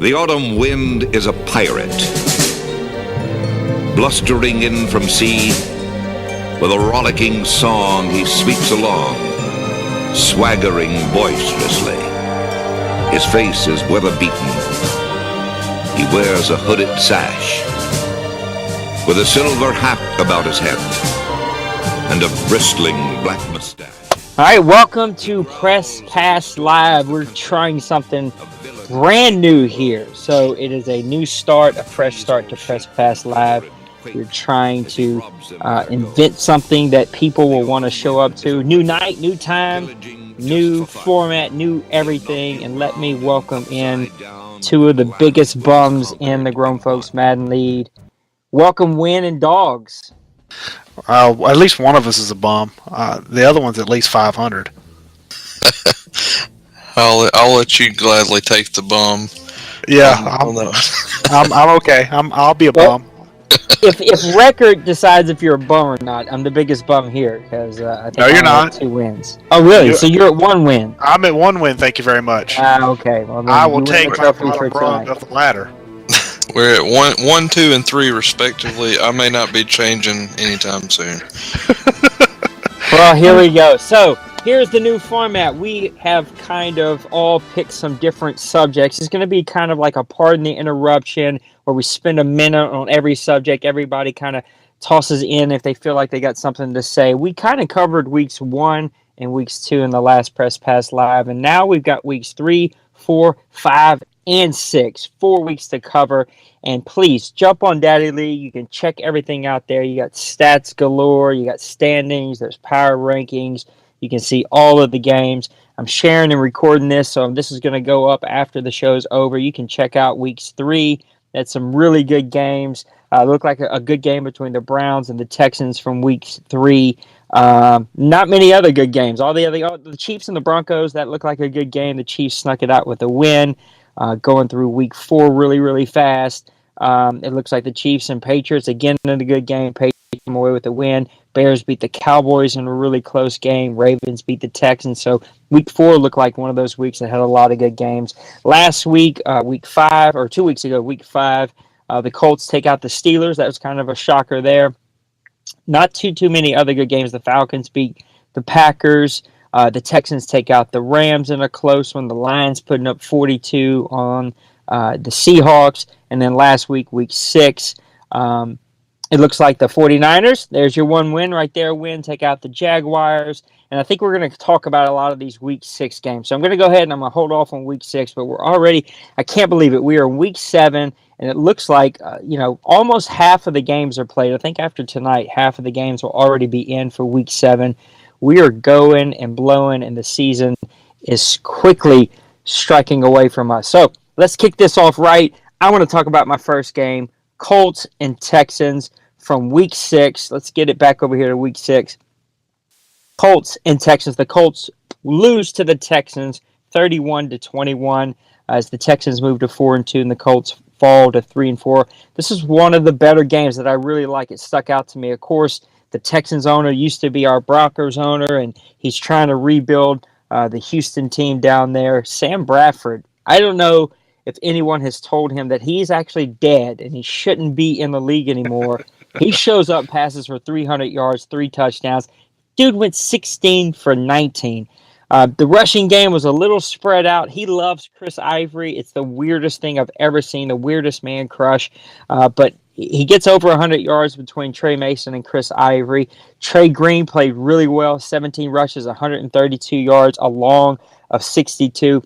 The autumn wind is a pirate, blustering in from sea. With a rollicking song he sweeps along, swaggering boisterously. His face is weather-beaten. He wears a hooded sash, with a silver hat about his head, and a bristling black mustache. All right, welcome to Press Pass Live. We're trying something brand new here. So it is a new start, a fresh start to Press Pass Live. We're trying to invent something that people will want to show up to. New night, new time, new format, new everything. And let me welcome in two of the biggest bums in the Grown Folks Madden League. Welcome, Win and Dogs. At least one of us is a bum. The other one's at least 500. I'll let you gladly take the bum. Yeah, I'm okay. I'll be a bum. If record decides if you're a bum or not, I'm the biggest bum here because I think you're not. At 2 wins. Oh, really? So you're at 1 win. I'm at 1 win. Thank you very much. Okay. Well, I will take my rung of the ladder. We're at 1, 2, and 3 respectively. I may not be changing anytime soon. Well, here we go. So here's the new format. We have kind of all picked some different subjects. It's going to be kind of like a pardon the interruption where we spend a minute on every subject. Everybody kind of tosses in if they feel like they got something to say. We kind of covered weeks 1 and weeks 2 in the last Press Pass Live, and now we've got weeks 3, 4, 5, and 6. 4 weeks to cover. And please jump on Daddy Lee. You can check everything out there. You got stats galore. You got standings. There's power rankings. You can see all of the games. I'm sharing and recording this, so this is going to go up after the show's over. You can check out weeks 3. That's some really good games. Look like a good game between the Browns and the Texans from week 3. Not many other good games. The Chiefs and the Broncos, that looked like a good game. The Chiefs snuck it out with a win. Going through week 4 really, really fast. It looks like the Chiefs and Patriots, again, in a good game. Patriots come away with a win. Bears beat the Cowboys in a really close game. Ravens beat the Texans. So week 4 looked like one of those weeks that had a lot of good games. Last week, week 5, or 2 weeks ago, week 5, the Colts take out the Steelers. That was kind of a shocker there. Not too many other good games. The Falcons beat the Packers. The Texans take out the Rams in a close one. The Lions putting up 42 on the Seahawks. And then last week, week 6, it looks like the 49ers. There's your 1 win right there. Take out the Jaguars. And I think we're going to talk about a lot of these week 6 games. So I'm going to go ahead and I'm going to hold off on week 6. But we're already, I can't believe it. We are in week 7. And it looks like, almost half of the games are played. I think after tonight, half of the games will already be in for week 7. We are going and blowing, and the season is quickly striking away from us. So let's kick this off right. I want to talk about my first game, Colts and Texans from week 6. Let's get it back over here to week 6. Colts and Texans. The Colts lose to the Texans 31-21 as the Texans move to 4-2 and the Colts fall to 3-4. This is one of the better games that I really like. It stuck out to me. Of course, the Texans owner used to be our Broncos owner, and he's trying to rebuild the Houston team down there. Sam Bradford, I don't know if anyone has told him that he's actually dead and he shouldn't be in the league anymore. He shows up, passes for 300 yards, 3 touchdowns. Dude went 16 for 19. The rushing game was a little spread out. He loves Chris Ivory. It's the weirdest thing I've ever seen, the weirdest man crush. But he gets over 100 yards between Trey Mason and Chris Ivory. Trey Green played really well, 17 rushes, 132 yards, a long of 62.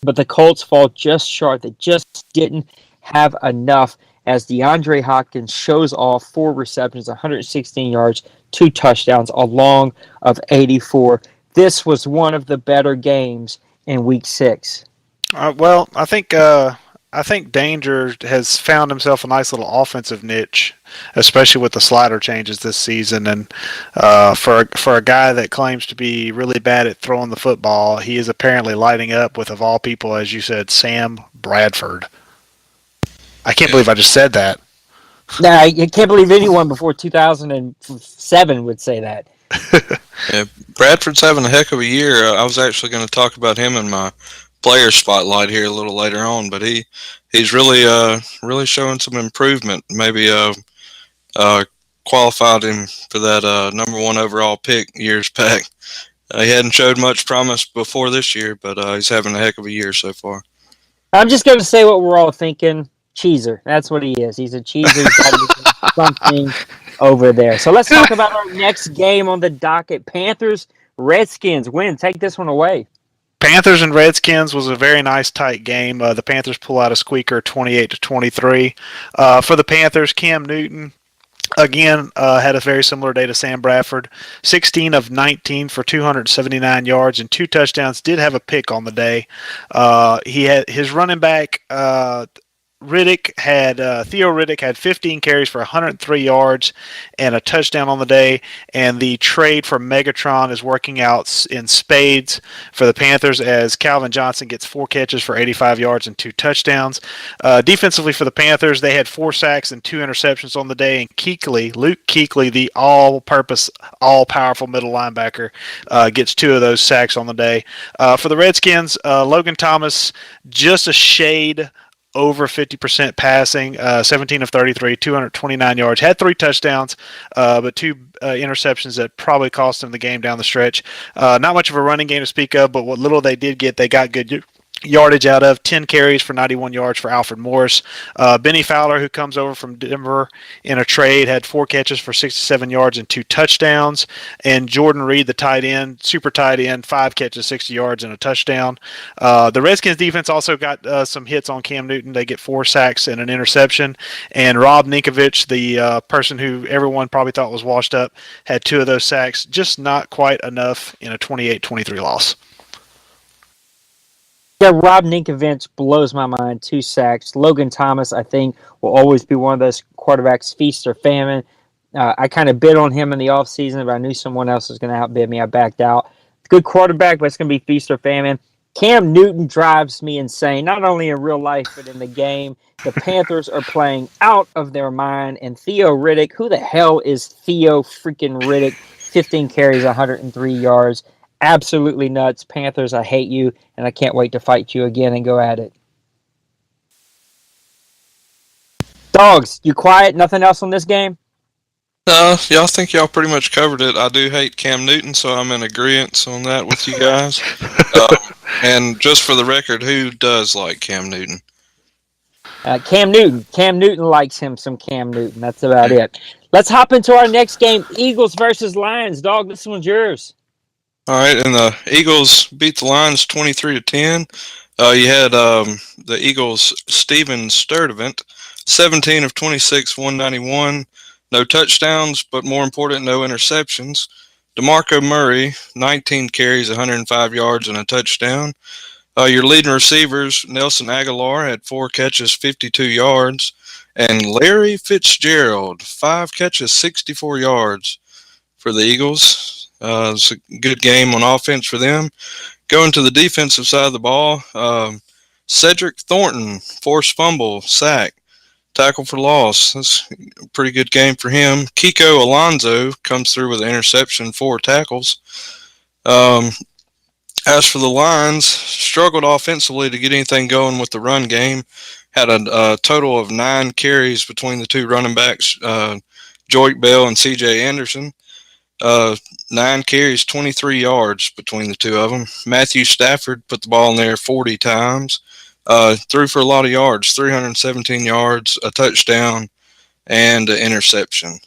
But the Colts fall just short. They just didn't have enough as DeAndre Hopkins shows off 4 receptions, 116 yards, 2 touchdowns, a long of 84. This was one of the better games in week 6. Well, I think Danger has found himself a nice little offensive niche, especially with the slider changes this season. And for a guy that claims to be really bad at throwing the football, he is apparently lighting up with, of all people, as you said, Sam Bradford. I can't believe I just said that. No, I can't believe anyone before 2007 would say that. Yeah, Bradford's having a heck of a year. I was actually going to talk about him in my player spotlight here a little later on, but he's really showing some improvement. Maybe qualified him for that number 1 overall pick years back. He hadn't showed much promise before this year, but he's having a heck of a year so far. I'm just going to say what we're all thinking. Cheeser. That's what he is. He's a cheeser. He's got to be something over there. So let's talk about our next game on the docket. Panthers, Redskins. Win. Take this one away. Panthers and Redskins was a very nice tight game. The Panthers pull out a squeaker 28-23. For the Panthers, Cam Newton again had a very similar day to Sam Bradford. 16 of 19 for 279 yards and 2 touchdowns. Did have a pick on the day. He had his running back Theo Riddick had 15 carries for 103 yards and a touchdown on the day, and the trade for Megatron is working out in spades for the Panthers as Calvin Johnson gets 4 catches for 85 yards and 2 touchdowns. Defensively for the Panthers, they had 4 sacks and 2 interceptions on the day, and Luke Kuechly, the all-purpose, all-powerful middle linebacker, gets 2 of those sacks on the day. For the Redskins, Logan Thomas, just a shade over 50% passing, 17 of 33, 229 yards, had 3 touchdowns, but 2 interceptions that probably cost him the game down the stretch. Not much of a running game to speak of, but what little they did get, they got good yardage out of. 10 carries for 91 yards for Alfred Morris. Benny Fowler, who comes over from Denver in a trade, had 4 catches for 67 yards and 2 touchdowns. And Jordan Reed, the tight end, super tight end, 5 catches, 60 yards and a touchdown. The Redskins defense also got some hits on Cam Newton. They get 4 sacks and an interception. And Rob Ninkovich, the person who everyone probably thought was washed up, had 2 of those sacks. Just not quite enough in a 28-23 loss. Yeah, Rob Ninkovich blows my mind. 2 sacks. Logan Thomas, I think, will always be one of those quarterbacks, feast or famine. I kind of bid on him in the offseason, but I knew someone else was going to outbid me. I backed out. Good quarterback, but it's going to be feast or famine. Cam Newton drives me insane, not only in real life, but in the game. The Panthers are playing out of their mind, and Theo Riddick, who the hell is Theo freaking Riddick? 15 carries, 103 yards. Absolutely nuts. Panthers, I hate you, and I can't wait to fight you again and go at it. Dogs, you quiet? Nothing else on this game? I think y'all pretty much covered it. I do hate Cam Newton, so I'm in agreement on that with you guys. And just for the record, who does like Cam Newton? Cam Newton. Cam Newton likes him some Cam Newton. That's about it. Let's hop into our next game, Eagles versus Lions. Dog, this one's yours. All right, and the Eagles beat the Lions 23-10. You had the Eagles' Steven Sturdivant, 17 of 26, 191. No touchdowns, but more important, no interceptions. DeMarco Murray, 19 carries, 105 yards, and a touchdown. Your leading receivers, Nelson Aguilar, had 4 catches, 52 yards. And Larry Fitzgerald, 5 catches, 64 yards for the Eagles. It's a good game on offense for them. Going to the defensive side of the ball, Cedric Thornton, forced fumble, sack, tackle for loss. That's a pretty good game for him. Kiko Alonso comes through with an interception, 4 tackles. As for the Lions, struggled offensively to get anything going with the run game. Had a total of 9 carries between the 2 running backs, Joique Bell and C.J. Anderson. 9 carries, 23 yards between the 2 of them. Matthew Stafford put the ball in there 40 times. Threw for a lot of yards, 317 yards, a touchdown, and an interception.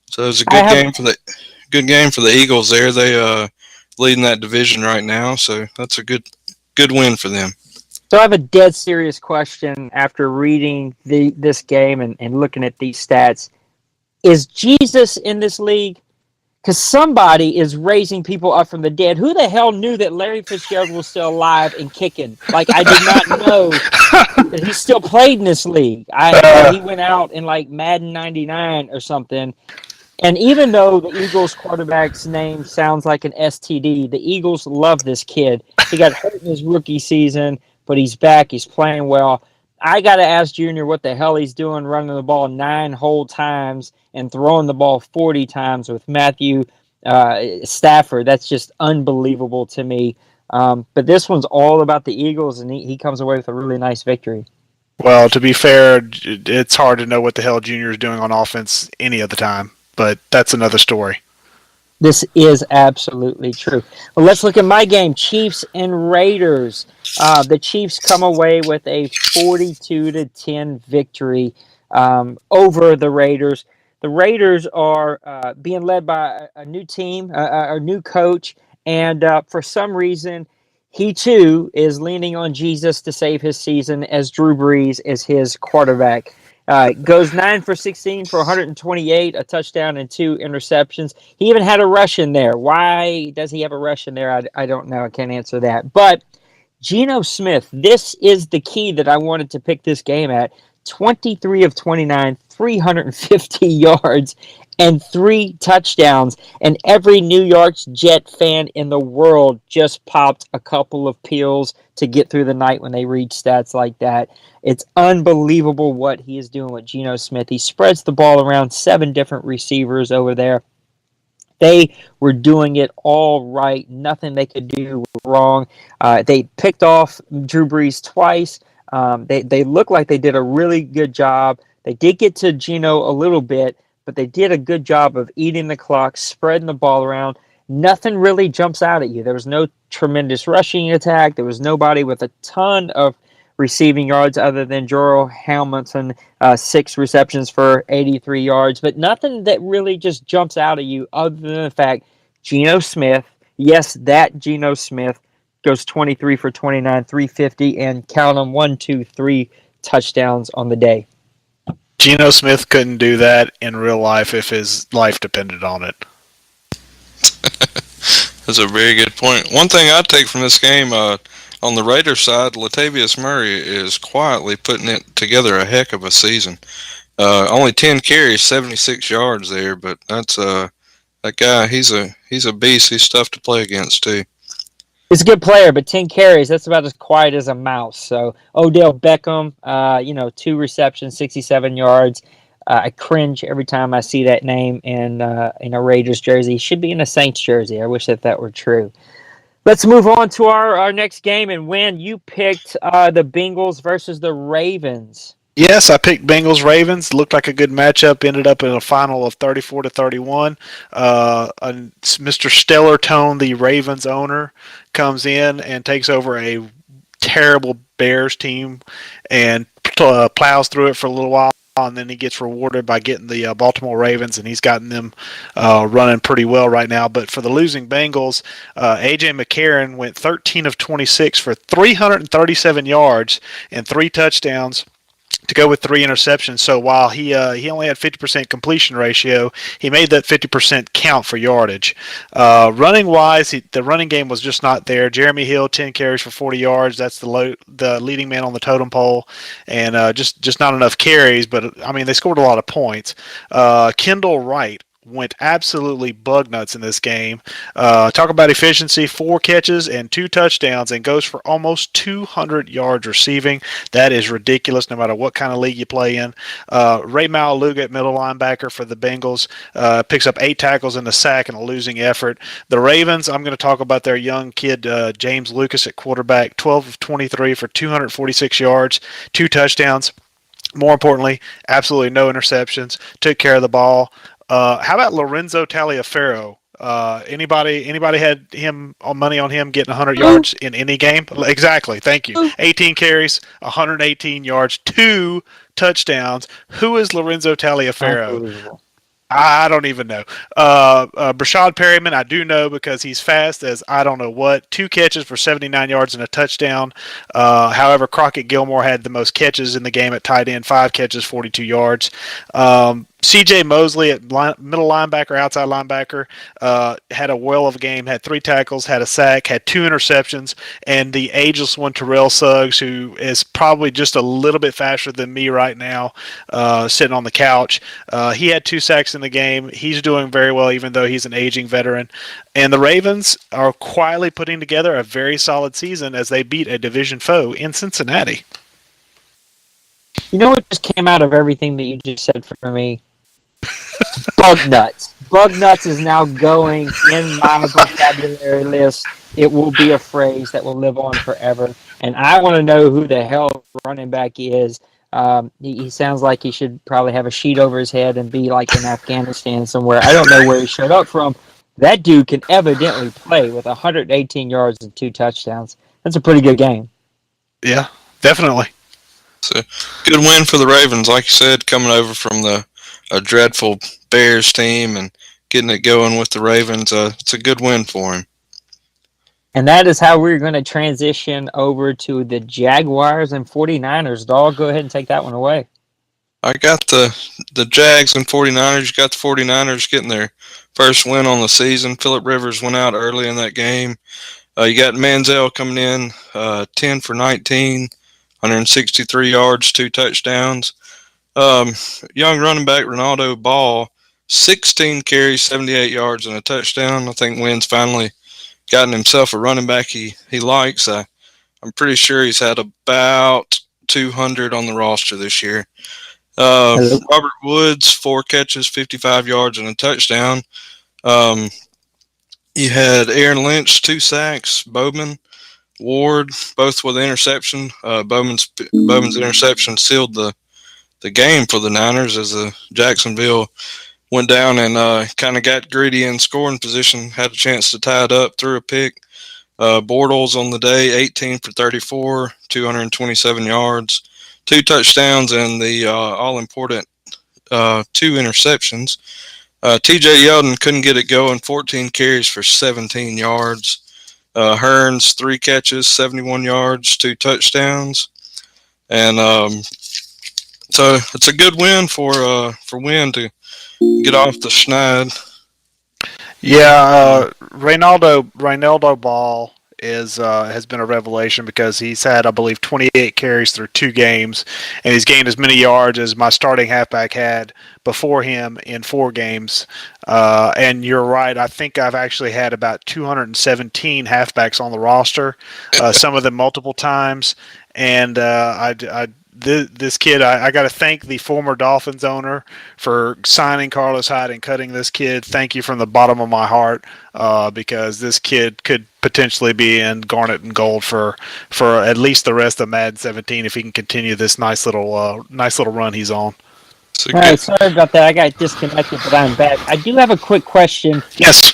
So it was a good game for the Eagles there. They leading that division right now, so that's a good win for them. So I have a dead serious question after reading this game and looking at these stats. Is Jesus in this league? Because somebody is raising people up from the dead. Who the hell knew that Larry Fitzgerald was still alive and kicking? Like, I did not know that he still played in this league. He went out in, like, Madden 99 or something. And even though the Eagles quarterback's name sounds like an STD, the Eagles love this kid. He got hurt in his rookie season, but he's back. He's playing well. I got to ask Junior what the hell he's doing running the ball 9 whole times and throwing the ball 40 times with Matthew Stafford. That's just unbelievable to me. But this one's all about the Eagles, and he comes away with a really nice victory. Well, to be fair, it's hard to know what the hell Junior is doing on offense any of the time, but that's another story. This is absolutely true. Well, let's look at my game, Chiefs and Raiders. The Chiefs come away with a 42-10 victory over the Raiders. The Raiders are being led by a new team, a new coach, and for some reason, he too is leaning on Jesus to save his season as Drew Brees is his quarterback. Goes 9 for 16 for 128, a touchdown and 2 interceptions. He even had a rush in there. Why does he have a rush in there? I don't know. I can't answer that. But Geno Smith, this is the key that I wanted to pick this game at. 23 of 29, 350 yards, and 3 touchdowns. And every New York Jet fan in the world just popped a couple of pills to get through the night when they read stats like that. It's unbelievable what he is doing with Geno Smith. He spreads the ball around 7 different receivers over there. They were doing it all right. Nothing they could do was wrong. They picked off Drew Brees twice. They looked like they did a really good job. They did get to Geno a little bit, but they did a good job of eating the clock, spreading the ball around. Nothing really jumps out at you. There was no tremendous rushing attack. There was nobody with a ton of receiving yards other than Jorel Hamilton, 6 receptions for 83 yards. But nothing that really just jumps out at you other than the fact Geno Smith, yes, that Geno Smith, goes 23 for 29, 350, and count them 1, 2, 3 touchdowns on the day. Geno Smith couldn't do that in real life if his life depended on it. That's a very good point. One thing I take from this game, on the Raiders side, Latavius Murray is quietly putting it together a heck of a season. Only 10 carries, 76 yards there, but that's that guy. He's a beast. He's tough to play against too. He's a good player, but 10 carries, that's about as quiet as a mouse. So Odell Beckham, 2 receptions, 67 yards. I cringe every time I see that name in a Raiders jersey. He should be in a Saints jersey. I wish that were true. Let's move on to our next game. And when you picked the Bengals versus the Ravens. Yes, I picked Bengals Ravens. Looked like a good matchup. Ended up in a final of 34-31. Mr. Stellar Tone, the Ravens owner, comes in and takes over a terrible Bears team and plows through it for a little while. And then he gets rewarded by getting the Baltimore Ravens, and he's gotten them running pretty well right now. But for the losing Bengals, A.J. McCarron went 13 of 26 for 337 yards and 3 touchdowns to go with 3 interceptions. So while he only had 50% completion ratio, he made that 50% count for yardage. Running wise, the running game was just not there. Jeremy Hill, 10 carries for 40 yards. That's the leading man on the totem pole, and just not enough carries. But I mean, they scored a lot of points. Kendall Wright went absolutely bug nuts in this game. Talk about efficiency, 4 catches and 2 touchdowns, and goes for almost 200 yards receiving. That is ridiculous no matter what kind of league you play in. Ray Maualuga at middle linebacker for the Bengals picks up 8 tackles and a sack in a losing effort. The Ravens, I'm going to talk about their young kid, James Lucas at quarterback, 12 of 23 for 246 yards, 2 touchdowns. More importantly, absolutely no interceptions. Took care of the ball. How about Lorenzo Taliaferro? Anybody had him on money on him getting 100 yards in any game? Exactly. Thank you. 18 carries, 118 yards, 2 touchdowns. Who is Lorenzo Taliaferro? I don't even know. Brashad Perryman, I do know because he's fast as I don't know what. 2 catches for 79 yards and a touchdown. However, Crockett Gilmore had the most catches in the game at tight end, 5 catches, 42 yards. C.J. Mosley at middle linebacker, outside linebacker, had a whale of a game, had 3 tackles, had a sack, had 2 interceptions, and the ageless one, Terrell Suggs, who is probably just a little bit faster than me right now, sitting on the couch. He had 2 sacks in the game. He's doing very well, even though he's an aging veteran. And the Ravens are quietly putting together a very solid season as they beat a division foe in Cincinnati. You know what just came out of everything that you just said for me? Bug nuts. Bug nuts is now going in my vocabulary list It will be a phrase that will live on forever. And I want to know who the hell running back is. He sounds like he should probably have a sheet over his head and be like in Afghanistan somewhere. I don't know where he showed up from. That dude can evidently play with 118 yards and 2 touchdowns. That's a pretty good game. Yeah, definitely. It's a good win for the Ravens, like you said, coming over from a dreadful Bears team and getting it going with the Ravens. It's a good win for him. And that is how we're going to transition over to the Jaguars and 49ers. Dog, go ahead and take that one away. I got the Jags and 49ers. You got the 49ers getting their first win on the season. Phillip Rivers went out early in that game. You got Manziel coming in 10 for 19, 163 yards, 2 touchdowns. Young running back Ronaldo Ball, 16 carries, 78 yards, and a touchdown. I think Wynn's finally gotten himself a running back he likes. I'm pretty sure he's had about 200 on the roster this year. Robert Woods, 4 catches, 55 yards, and a touchdown. You had Aaron Lynch, 2 sacks. Bowman, Ward, both with an interception. Bowman's interception sealed the game for the Niners as Jacksonville went down and kind of got greedy in scoring position, had a chance to tie it up, threw a pick. Bortles on the day, 18 for 34, 227 yards, 2 touchdowns, and the all-important 2 interceptions. TJ Yeldon couldn't get it going, 14 carries for 17 yards. Hearns, 3 catches, 71 yards, 2 touchdowns. And so it's a good win for Wynn to get off the schneid. Yeah, Reynaldo Ball has been a revelation because he's had, I believe, 28 carries through 2 games, and he's gained as many yards as my starting halfback had before him in 4 games. And you're right, I think I've actually had about 217 halfbacks on the roster, some of them multiple times, and this kid, I got to thank the former Dolphins owner for signing Carlos Hyde and cutting this kid. Thank you from the bottom of my heart, because this kid could potentially be in garnet and gold for at least the rest of Madden 17 if he can continue this nice little run he's on. All right, sorry about that. I got disconnected, but I'm back. I do have a quick question. Yes.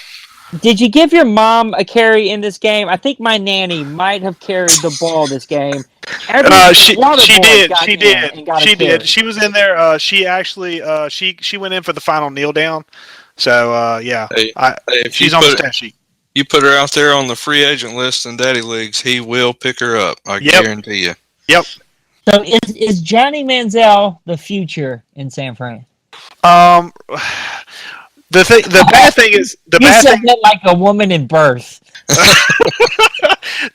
Did you give your mom a carry in this game? I think my nanny might have carried the ball this game. She did. She was in there. She actually she went in for the final kneel down. So yeah, she's on the stat sheet. You put her out there on the free agent list in Daddy Leagues, he will pick her up. I guarantee you. Yep. So is Johnny Manziel the future in San Fran? The bad thing is you said that like a woman in birth.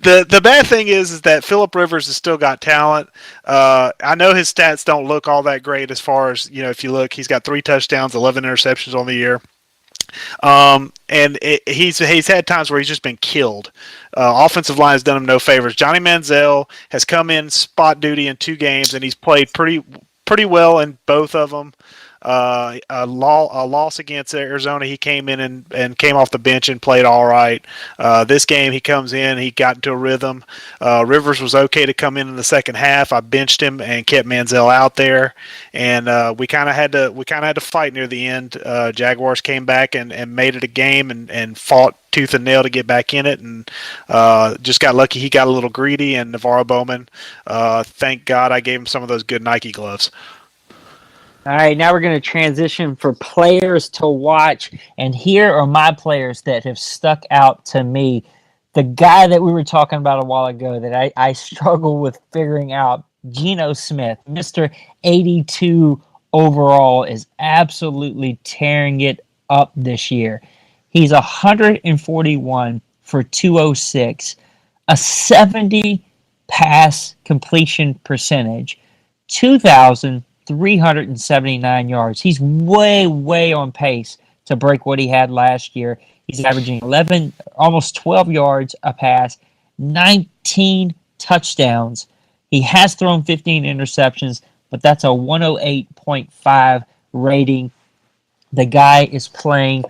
The bad thing is that Phillip Rivers has still got talent. I know his stats don't look all that great as far as, if you look, he's got 3 touchdowns, 11 interceptions on the year. And he's had times where he's just been killed. Offensive line has done him no favors. Johnny Manziel has come in spot duty in 2 games, and he's played pretty well in both of them. A loss against Arizona, he came in and came off the bench and played all right. This game, he comes in, he got into a rhythm. Rivers was okay to come in the second half. I benched him and kept Manziel out there, and we kind of had to fight near the end. Jaguars came back and made it a game and fought tooth and nail to get back in it, and just got lucky. He got a little greedy, and Navarro Bowman, thank God I gave him some of those good Nike gloves. All right, now we're going to transition for players to watch, and here are my players that have stuck out to me. The guy that we were talking about a while ago that I struggle with figuring out, Geno Smith, Mr. 82 overall, is absolutely tearing it up this year. He's 141 for 206, a 70 pass completion percentage, 2,379 yards. He's way on pace to break what he had last year. He's averaging 11, almost 12 yards a pass, 19 touchdowns. He has thrown 15 interceptions, but that's a 108.5 rating. The guy is playing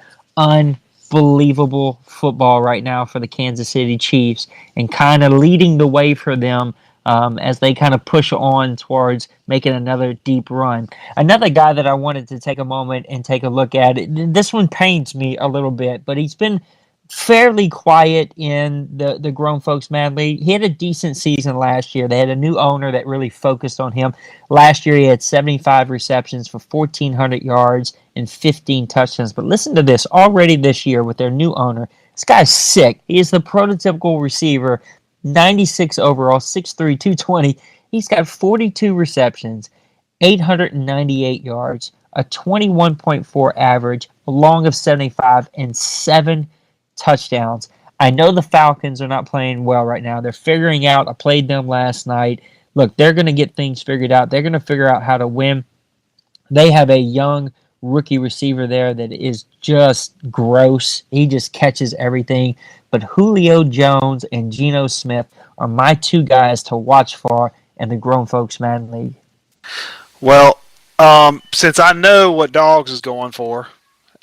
unbelievable football right now for the Kansas City Chiefs and kind of leading the way for them as they kind of push on towards making another deep run. Another guy that I wanted to take a moment and take a look at, this one pains me a little bit, but he's been fairly quiet in the Grown Folks Mad League. He had a decent season last year. They had a new owner that really focused on him. Last year, he had 75 receptions for 1,400 yards and 15 touchdowns. But listen to this. Already this year with their new owner, this guy's sick. He is the prototypical receiver, 96 overall, 6'3", 220. He's got 42 receptions, 898 yards, a 21.4 average, a long of 75, and 7 touchdowns. I know the Falcons are not playing well right now. They're figuring out. I played them last night. Look, they're going to get things figured out. They're going to figure out how to win. They have a young rookie receiver there that is just gross. He just catches everything. But Julio Jones and Geno Smith are my two guys to watch for in the Grown Folks Mad League. Well, since I know what Dogs is going for,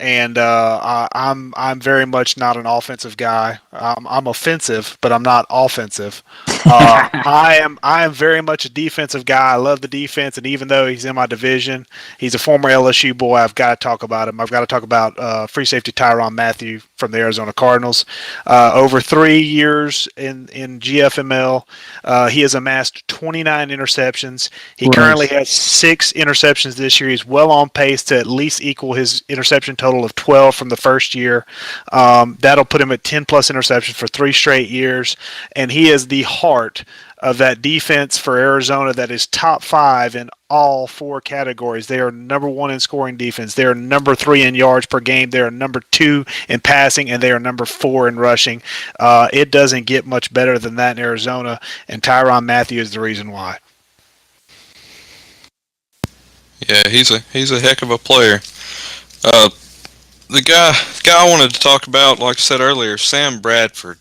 and I'm very much not an offensive guy. I'm offensive, but I'm not offensive. I am very much a defensive guy. I love the defense, and even though he's in my division, he's a former LSU boy. I've got to talk about him. I've got to talk about free safety Tyrann Mathieu from the Arizona Cardinals. Over 3 years in GFML, he has amassed 29 interceptions. He currently has 6 interceptions this year. He's well on pace to at least equal his interception total of 12 from the first year. That'll put him at 10-plus interceptions for 3 straight years, and he is the heart of that defense for Arizona that is top 5 in all 4 categories. They are number 1 in scoring defense. They are number 3 in yards per game. They are number 2 in passing, and they are number 4 in rushing. It doesn't get much better than that in Arizona, and Tyrann Mathieu is the reason why. Yeah, he's a heck of a player. The guy I wanted to talk about, like I said earlier, Sam Bradford.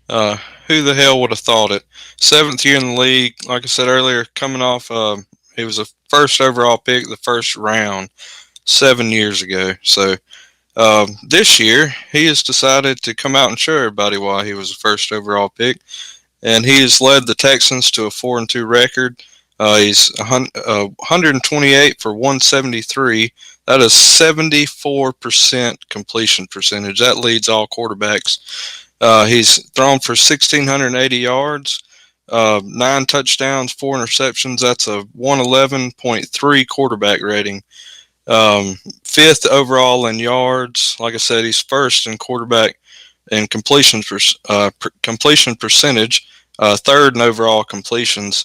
Who the hell would have thought it? 7th year in the league, like I said earlier, coming off, he was a first overall pick, the first round, 7 years ago. So this year, he has decided to come out and show everybody why he was the first overall pick, and he has led the Texans to a 4-2 record. He's 128 for 173. That is 74% completion percentage. That leads all quarterbacks. He's thrown for 1,680 yards, 9 touchdowns, 4 interceptions. That's a 111.3 quarterback rating. 5th overall in yards. Like I said, he's first in quarterback and completion percentage. 3rd in overall completions.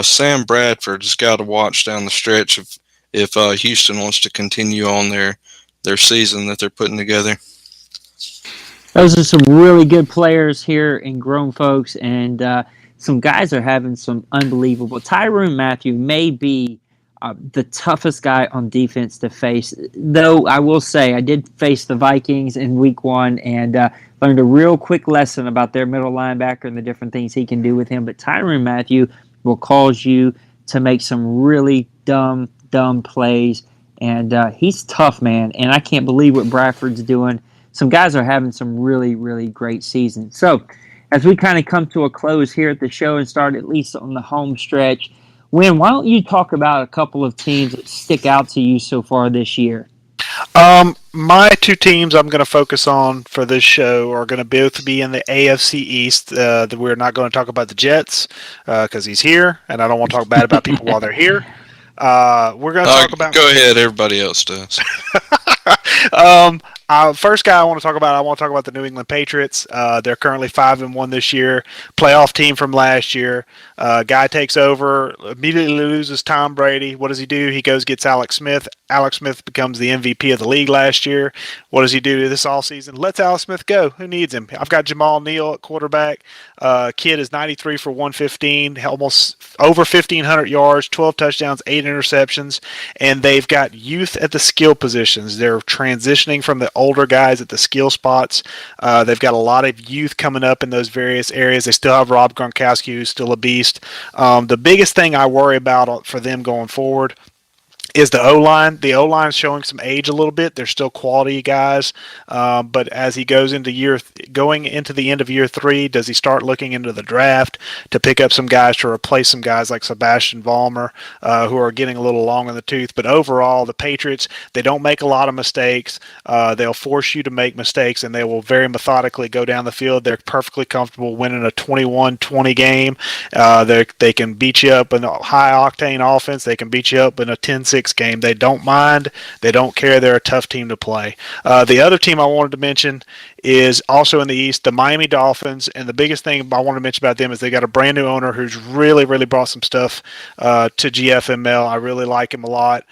Sam Bradford has got to watch down the stretch if Houston wants to continue on their season that they're putting together. Those are some really good players here in Grown Folks, and some guys are having some unbelievable. Tyrann Mathieu may be the toughest guy on defense to face, though I will say I did face the Vikings in week 1 and learned a real quick lesson about their middle linebacker and the different things he can do with him. But Tyrann Mathieu will cause you to make some really dumb plays, and he's tough, man, and I can't believe what Bradford's doing. Some guys are having some really, really great seasons. So as we kind of come to a close here at the show and start at least on the home stretch, Win, why don't you talk about a couple of teams that stick out to you so far this year? My 2 teams I'm going to focus on for this show are going to both be in the AFC East. We're not going to talk about the Jets because he's here, and I don't want to talk bad about people while they're here. We're going to talk about. Go ahead, everybody else does. First guy I want to talk about the New England Patriots. They're currently 5-1 this year. Playoff team from last year. Guy takes over, immediately loses Tom Brady. What does he do? He goes gets Alex Smith. Alex Smith becomes the MVP of the league last year. What does he do this offseason? Lets Alex Smith go. Who needs him? I've got Jamal Neal at quarterback. Kid is 93 for 115, almost over 1,500 yards, 12 touchdowns, 8 interceptions, and they've got youth at the skill positions. They're transitioning from the older guys at the skill spots. They've got a lot of youth coming up in those various areas. They still have Rob Gronkowski, who's still a beast. The biggest thing I worry about for them going forward is the O-line. The O-line is showing some age a little bit. They're still quality guys, but as he goes into going into the end of year 3, does he start looking into the draft to pick up some guys to replace some guys like Sebastian Vollmer, who are getting a little long in the tooth? But overall, the Patriots, they don't make a lot of mistakes. They'll force you to make mistakes, and they will very methodically go down the field. They're perfectly comfortable winning a 21-20 game. They can beat you up in a high-octane offense. They can beat you up in a 10-6 game. They don't mind. They don't care. They're a tough team to play. The other team I wanted to mention is also in the East, the Miami Dolphins. And the biggest thing I want to mention about them is they got a brand new owner who's really, really brought some stuff to GFML. I really like him a lot.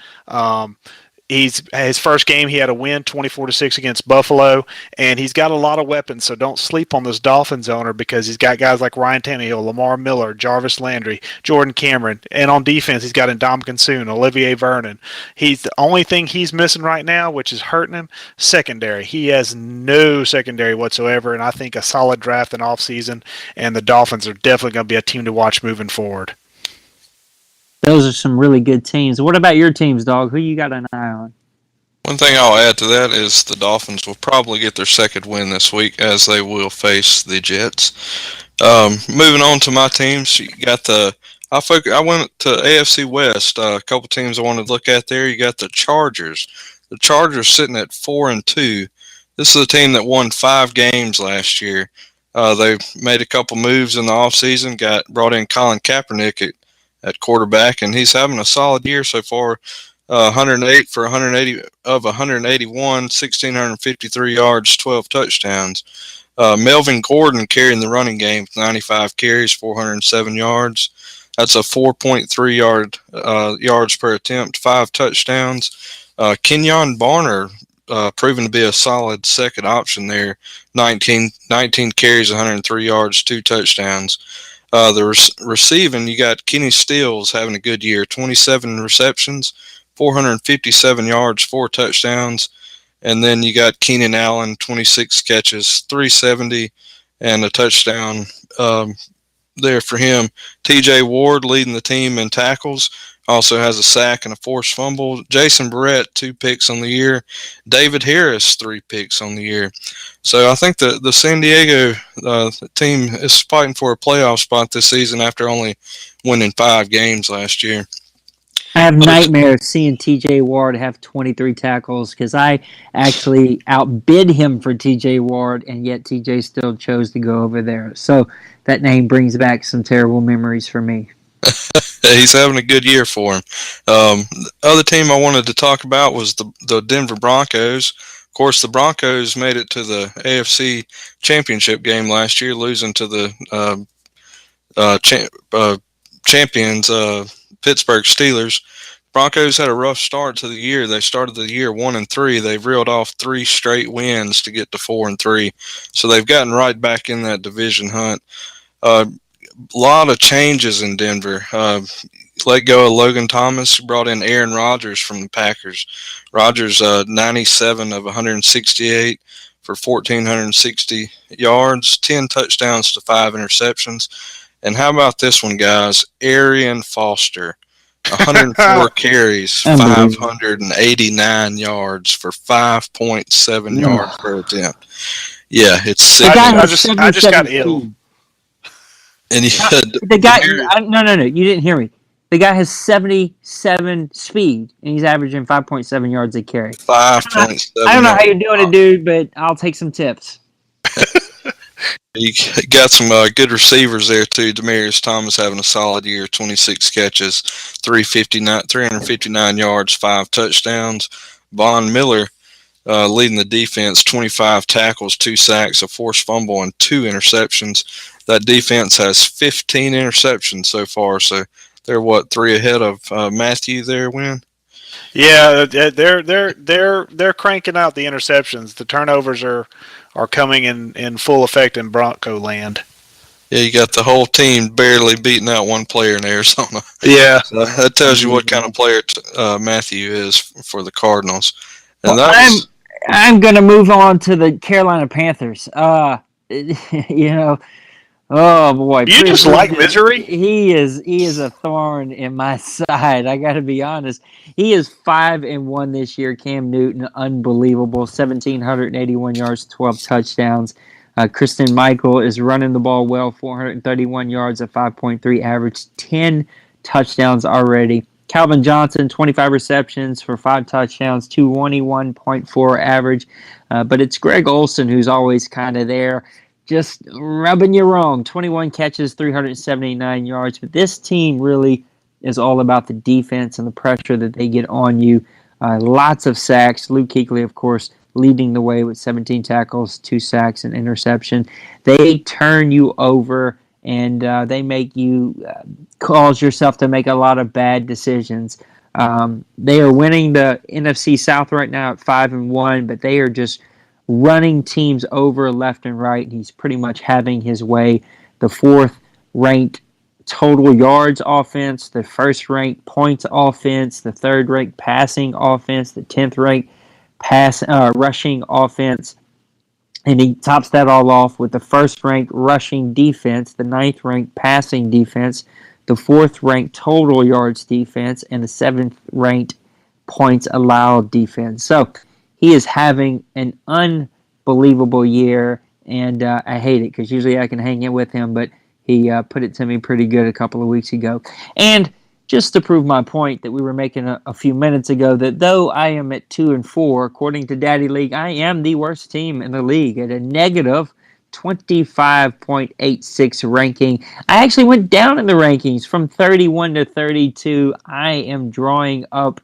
His first game, he had a win 24-6 against Buffalo, and he's got a lot of weapons. So don't sleep on this Dolphins owner, because he's got guys like Ryan Tannehill, Lamar Miller, Jarvis Landry, Jordan Cameron, and on defense he's got Ndamukong Suh, Olivier Vernon. He's the only thing he's missing right now, which is hurting him, secondary. He has no secondary whatsoever, and I think a solid draft and offseason, and the Dolphins are definitely going to be a team to watch moving forward. Those are some really good teams. What about your teams, dog? Who you got an eye on? One thing I'll add to that is the Dolphins will probably get their second win this week, as they will face the Jets. Moving on to my teams, you got I went to AFC West. A couple teams I wanted to look at there. You got the Chargers. The Chargers sitting at 4-2. This is a team that won 5 games last year. They made a couple moves in the offseason, brought in Colin Kaepernick at quarterback, and he's having a solid year so far. 108 for 180 of 181, 1,653 yards, 12 touchdowns. Melvin Gordon carrying the running game with 95 carries, 407 yards. That's a 4.3 yards per attempt, 5 touchdowns. Kenyon Barner proven to be a solid second option there. 19 carries, 103 yards, 2 touchdowns. The receiving, you got Kenny Stills having a good year, 27 receptions, 457 yards, 4 touchdowns. And then you got Keenan Allen, 26 catches, 370, and a touchdown there for him. TJ Ward leading the team in tackles, also has a sack and a forced fumble. Jason Barrett, 2 picks on the year. David Harris, 3 picks on the year. So I think the San Diego team is fighting for a playoff spot this season after only winning 5 games last year. I have nightmares seeing TJ Ward have 23 tackles, because I actually outbid him for TJ Ward, and yet TJ still chose to go over there. So that name brings back some terrible memories for me. He's having a good year for him. The other team I wanted to talk about was the Denver Broncos. Of course, the Broncos made it to the AFC Championship game last year, losing to the champions, Pittsburgh Steelers. Broncos had a rough start to the year. They started the year 1-3. They've reeled off 3 straight wins to get to 4-3. So they've gotten right back in that division hunt. A lot of changes in Denver. Let go of Logan Thomas, brought in Aaron Rodgers from the Packers. Rodgers, 97 of 168 for 1,460 yards, 10 touchdowns to 5 interceptions. And how about this one, guys? Arian Foster, 104 carries, 589 yards for 5.7 yards per attempt. Yeah, it's sick. I just got ill. And the guy, no, you didn't hear me. The guy has 77 speed, and he's averaging 5.7 yards a carry. 5.7. I don't know how you're doing it, dude, but I'll take some tips. You got some good receivers there, too. Demaryius Thomas having a solid year, 26 catches, 359 yards, 5 touchdowns. Von Miller leading the defense, 25 tackles, 2 sacks, a forced fumble, and 2 interceptions. That defense has 15 interceptions so far, so they're 3 ahead of Matthew there, Win? Yeah, they're cranking out the interceptions. The turnovers are coming in full effect in Bronco land. Yeah, you got the whole team barely beating out one player in Arizona. Yeah, so that tells you what kind of player Matthew is for the Cardinals. And I'm going to move on to the Carolina Panthers. Oh boy, You just like misery? He is a thorn in my side. I got to be honest. He is 5-1 this year. Cam Newton, unbelievable, 1,781 yards, 12 touchdowns. Kristen Michael is running the ball well, 431 yards, a 5.3 average, 10 touchdowns already. Calvin Johnson, 25 receptions for 5 touchdowns, 221.4 average. But it's Greg Olsen who's always kind of there, just rubbing you wrong. 21 catches, 379 yards. But this team really is all about the defense and the pressure that they get on you. Lots of sacks. Luke Kuechly, of course, leading the way with 17 tackles, 2 sacks, and interception. They turn you over, and they make you cause yourself to make a lot of bad decisions. They are winning the NFC South right now at 5-1, but they are just running teams over left and right. He's pretty much having his way. The 4th-ranked total yards offense, the 1st-ranked points offense, the 3rd-ranked passing offense, the 10th-ranked rushing offense. And he tops that all off with the 1st-ranked rushing defense, the 9th-ranked passing defense, the 4th-ranked total yards defense, and the 7th-ranked points allowed defense. So he is having an unbelievable year, and I hate it because usually I can hang in with him, but he put it to me pretty good a couple of weeks ago. And just to prove my point that we were making a few minutes ago, that though I am at 2-4, according to Daddy League, I am the worst team in the league at a negative 25.86 ranking. I actually went down in the rankings from 31 to 32. I am drawing up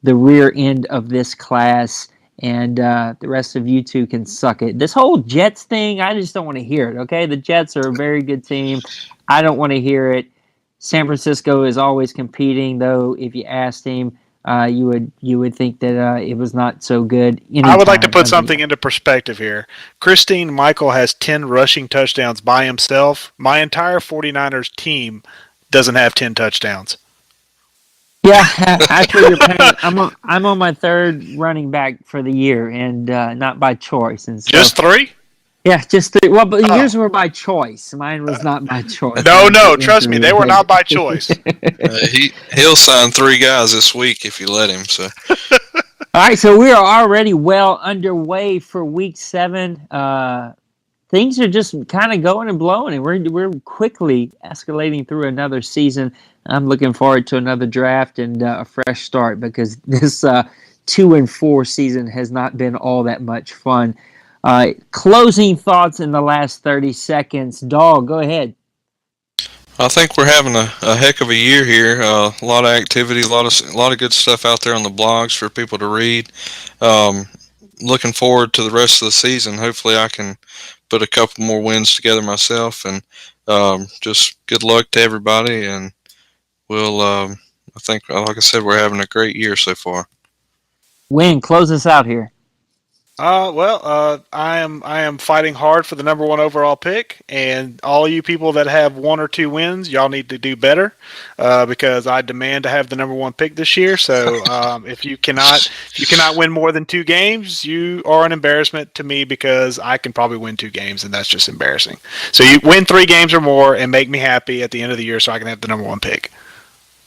the rear end of this class, and the rest of you two can suck it. This whole Jets thing, I just don't want to hear it, okay? The Jets are a very good team. I don't want to hear it. San Francisco is always competing, though. If you asked him, you would think that it was not so good. I would like to put something into perspective here. Christine Michael has 10 rushing touchdowns by himself. My entire 49ers team doesn't have 10 touchdowns. Yeah, I feel your pain. I'm on my 3rd running back for the year, and not by choice. And so, just 3? Yeah, just 3. Well, but yours were by choice. Mine was not by choice. No, trust me, they were not by choice. He'll sign 3 guys this week if you let him. So, all right, so we are already well underway for Week 7. Things are just kind of going and blowing, and we're quickly escalating through another season. I'm looking forward to another draft and a fresh start because this 2-4 season has not been all that much fun. Closing thoughts in the last 30 seconds. Dog, go ahead. I think we're having a heck of a year here. A lot of activity, a lot of good stuff out there on the blogs for people to read. Looking forward to the rest of the season. Hopefully I can put a couple more wins together myself, and just good luck to everybody. And we'll, I think, like I said, we're having a great year so far. Win, close us out here. I am fighting hard for the number 1 overall pick, and all you people that have 1 or 2 wins, y'all need to do better, because I demand to have the number 1 pick this year. So if you cannot win more than 2 games, you are an embarrassment to me because I can probably win 2 games, and that's just embarrassing. So you win 3 games or more and make me happy at the end of the year so I can have the number 1 pick.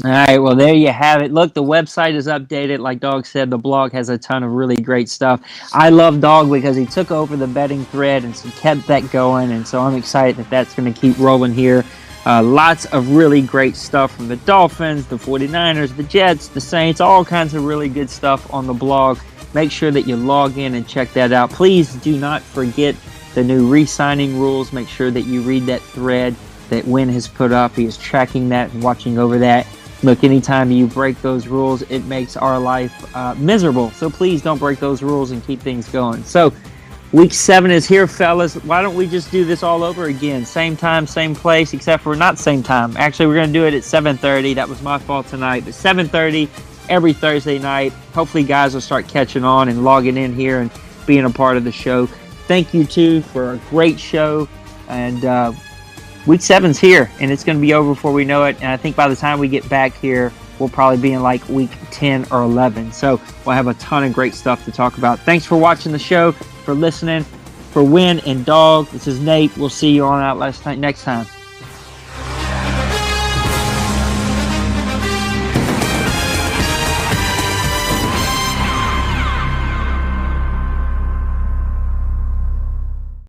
All right, well, there you have it. Look, the website is updated. Like Dog said, the blog has a ton of really great stuff. I love Dog because he took over the betting thread and so kept that going, and so I'm excited that that's going to keep rolling here. Lots of really great stuff from the Dolphins, the 49ers, the Jets, the Saints, all kinds of really good stuff on the blog. Make sure that you log in and check that out. Please do not forget the new re-signing rules. Make sure that you read that thread that Win has put up. He is tracking that and watching over that. Look, anytime you break those rules, it makes our life miserable. So please don't break those rules and keep things going. So Week 7 is here, fellas. Why don't we just do this all over again? Same time, same place, except for not same time. Actually, we're going to do it at 7:30. That was my fault tonight. But 7:30 every Thursday night. Hopefully, guys will start catching on and logging in here and being a part of the show. Thank you, too, for a great show. And Week 7's here, and it's going to be over before we know it. And I think by the time we get back here, we'll probably be in like Week 10 or 11. So we'll have a ton of great stuff to talk about. Thanks for watching the show, for listening. For for Win and Dog. This is Nate. We'll see you on Outlast Night next time.